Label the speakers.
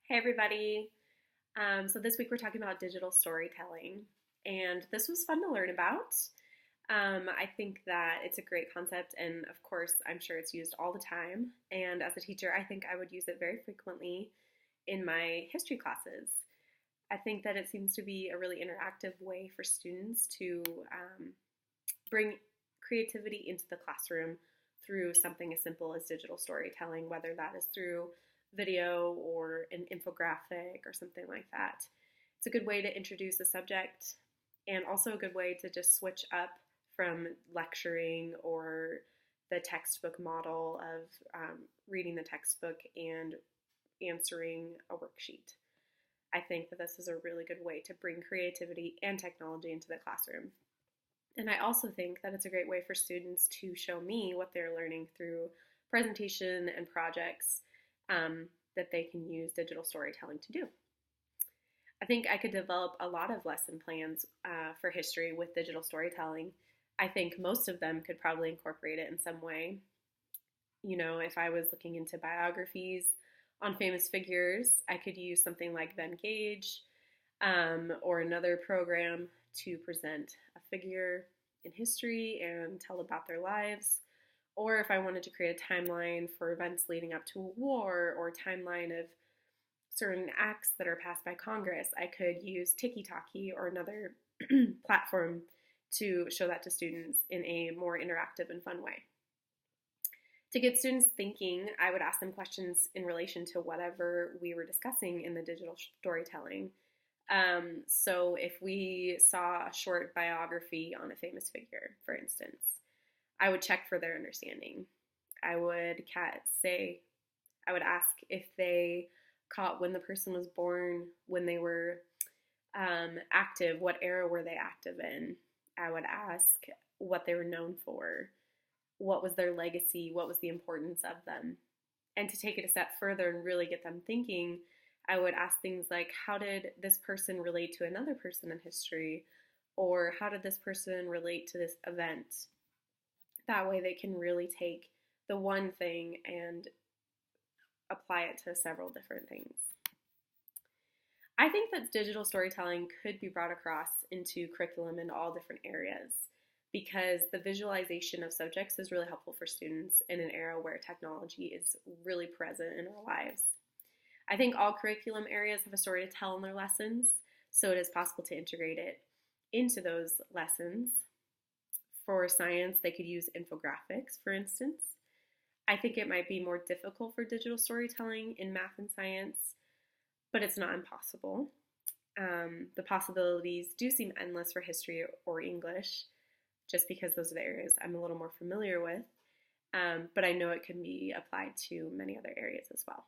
Speaker 1: Hey everybody. So this week we're talking about digital storytelling, and this was fun to learn about. I think that it's a great concept, and of course, I'm sure it's used all the time. And as a teacher, I think I would use it very frequently in my history classes. I think that it seems to be a really interactive way for students to bring creativity into the classroom through something as simple as digital storytelling, whether that is through video or an infographic or something like that. It's a good way to introduce a subject and also a good way to just switch up from lecturing or the textbook model of reading the textbook and answering a worksheet. I think that this is a really good way to bring creativity and technology into the classroom. And I also think that it's a great way for students to show me what they're learning through presentation and projects that they can use digital storytelling to do. I think I could develop a lot of lesson plans for history with digital storytelling. I think most of them could probably incorporate it in some way. You know, if I was looking into biographies on famous figures, I could use something like Venngage or another program to present a figure in history and tell about their lives. Or if I wanted to create a timeline for events leading up to a war or a timeline of certain acts that are passed by Congress, I could use Tiki or another platform to show that to students in a more interactive and fun way. To get students thinking, I would ask them questions in relation to whatever we were discussing in the digital storytelling. So if we saw a short biography on a famous figure, for instance, I would check for their understanding. I would ask if they caught when the person was born, when they were active, what era were they active in. I would ask what they were known for, what was their legacy, what was the importance of them. And to take it a step further and really get them thinking, I would ask things like, how did this person relate to another person in history? Or how did this person relate to this event? That way they can really take the one thing and apply it to several different things. I think that digital storytelling could be brought across into curriculum in all different areas because the visualization of subjects is really helpful for students in an era where technology is really present in our lives. I think all curriculum areas have a story to tell in their lessons, so it is possible to integrate it into those lessons. For science, they could use infographics, for instance. I think it might be more difficult for digital storytelling in math and science, but it's not impossible. The possibilities do seem endless for history or English, just because those are the areas I'm a little more familiar with, but I know it can be applied to many other areas as well.